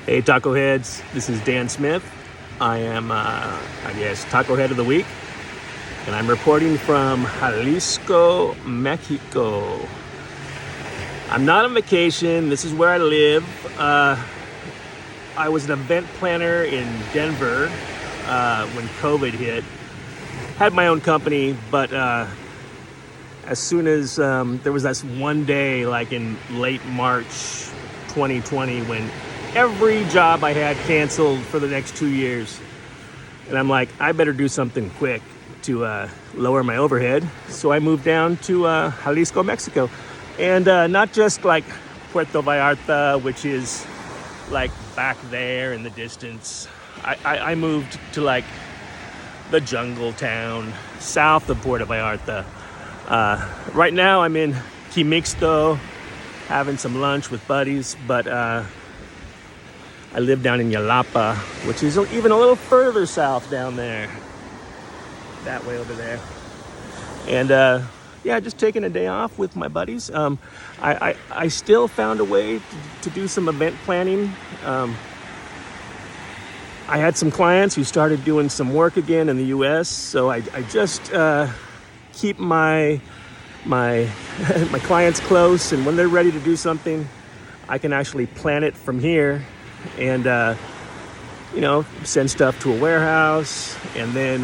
Hey Taco Heads, this is Dan Smith. I am, Taco Head of the Week, and I'm reporting from Jalisco, Mexico. I'm not on vacation, this is where I live. I was an event planner in Denver when COVID hit. Had my own company, but as soon as there was this one day, like in late March 2020, when every job I had canceled for the next 2 years. And I'm like, I better do something quick to lower my overhead. So I moved down to Jalisco, Mexico. And not just like Puerto Vallarta, which is like back there in the distance. I moved to like the jungle town south of Puerto Vallarta. Right now I'm in Mixto, having some lunch with buddies, but I live down in Jalapa, which is even a little further south down there. That way over there. And just taking a day off with my buddies. I still found a way to do some event planning. I had some clients who started doing some work again in the US, so I just keep my my clients close, and when they're ready to do something, I can actually plan it from here and send stuff to a warehouse, and then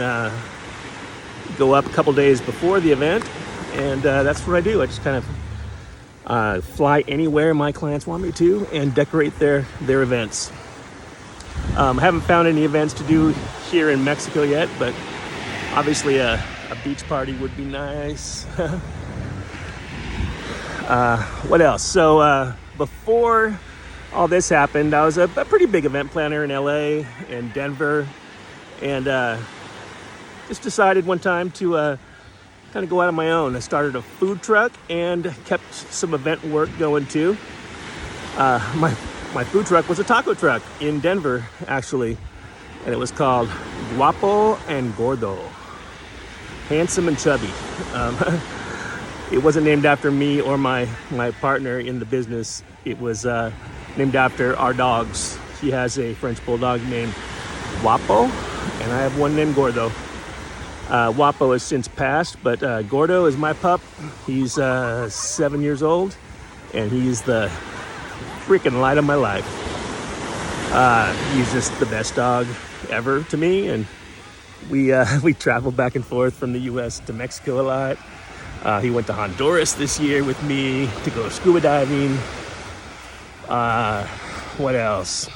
go up a couple days before the event, and that's what I do. I just kind of fly anywhere my clients want me to and decorate their events. I haven't found any events to do here in Mexico yet, but obviously a beach party would be nice. What else? So before all this happened, I was a pretty big event planner in LA and Denver, and just decided one time to kind of go out on my own. I started a food truck and kept some event work going too. My food truck was a taco truck in Denver, actually, and it was called Guapo and Gordo, handsome and chubby. It wasn't named after me or my partner in the business. It was named after our dogs. He has a French bulldog named Guapo, and I have one named Gordo. Guapo has since passed, but Gordo is my pup. He's 7 years old, and he's the freaking light of my life. He's just the best dog ever to me, and we travel back and forth from the US to Mexico a lot. He went to Honduras this year with me to go scuba diving. What else?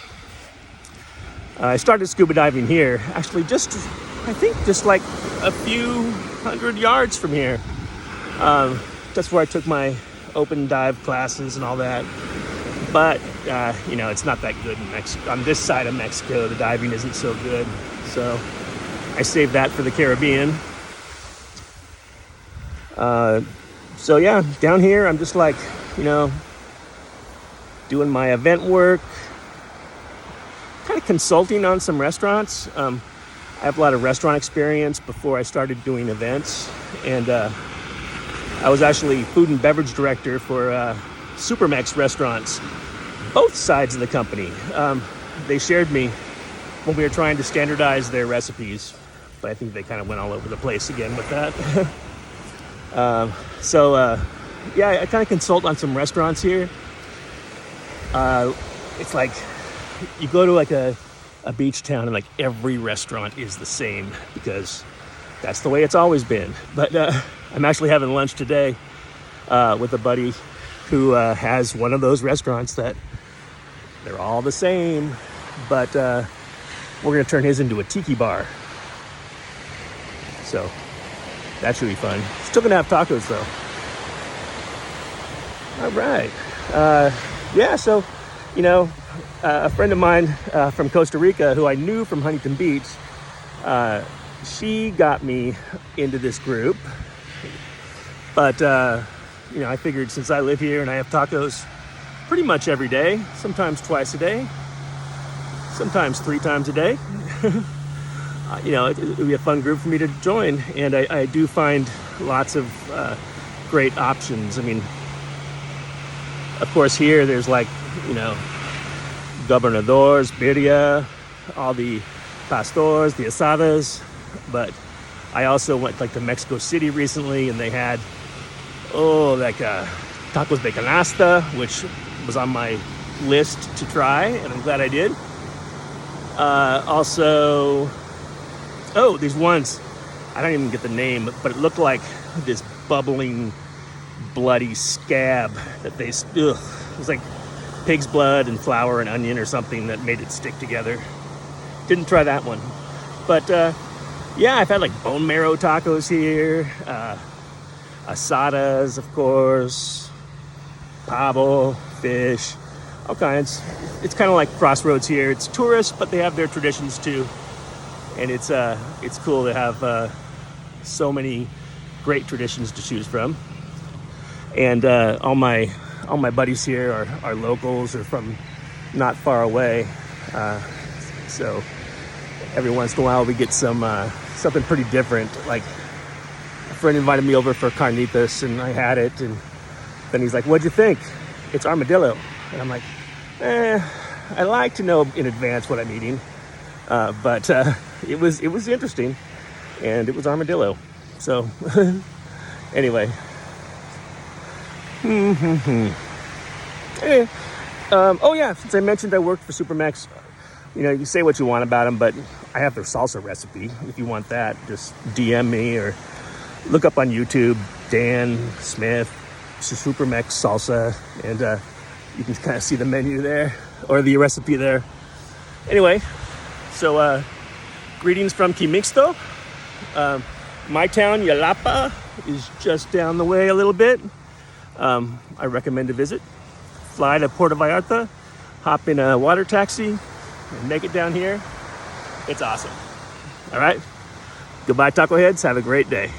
I started scuba diving here, actually just like a few hundred yards from here. That's where I took my open dive classes and all that. But, it's not that good in Mexico. On this side of Mexico, the diving isn't so good. So I saved that for the Caribbean. Down here, I'm just like, doing my event work, kind of consulting on some restaurants. I have a lot of restaurant experience before I started doing events, and I was actually food and beverage director for Mex restaurants, both sides of the company. They shared me when we were trying to standardize their recipes, but I think they kind of went all over the place again with that. I kind of consult on some restaurants here. It's like you go to like a beach town and like every restaurant is the same because that's the way it's always been. But I'm actually having lunch today with a buddy who has one of those restaurants that they're all the same, but we're going to turn his into a tiki bar. So that should be fun. Still going to have tacos though. All right. A friend of mine from Costa Rica who I knew from Huntington Beach, she got me into this group. But, I figured since I live here and I have tacos pretty much every day, sometimes twice a day, sometimes 3 times a day, it would be a fun group for me to join. And I do find lots of great options. I mean, of course, here there's like, gobernadors, birria, all the pastors, the asadas. But I also went like to Mexico City recently, and they had tacos de canasta, which was on my list to try, and I'm glad I did. Also, these ones, I don't even get the name, but it looked like this bubbling, bloody scab that it was like pig's blood and flour and onion or something that made it stick together. Didn't try that one. But yeah, I've had like bone marrow tacos here, asadas, of course, pavo, fish, all kinds. It's kind of like Crossroads here. It's tourists, but they have their traditions too. And it's cool to have so many great traditions to choose from. And all my buddies here are locals or from not far away. So every once in a while we get something pretty different. Like a friend invited me over for carnitas, and I had it, and then he's like, "What'd you think?" "It's armadillo." And I'm like, I like to know in advance what I'm eating. But it was interesting, and it was armadillo. So anyway. Oh yeah, since I mentioned I worked for Supermex, you know, you say what you want about them, but I have their salsa recipe. If you want that, just DM me or look up on YouTube, Dan Smith, Supermex salsa, and you can kind of see the menu there, or the recipe there. Anyway, so greetings from Quimixto. My town, Yalapa, is just down the way a little bit. I recommend to visit. Fly to Puerto Vallarta, hop in a water taxi, and make it down here. It's awesome. All right. Goodbye, taco heads. Have a great day.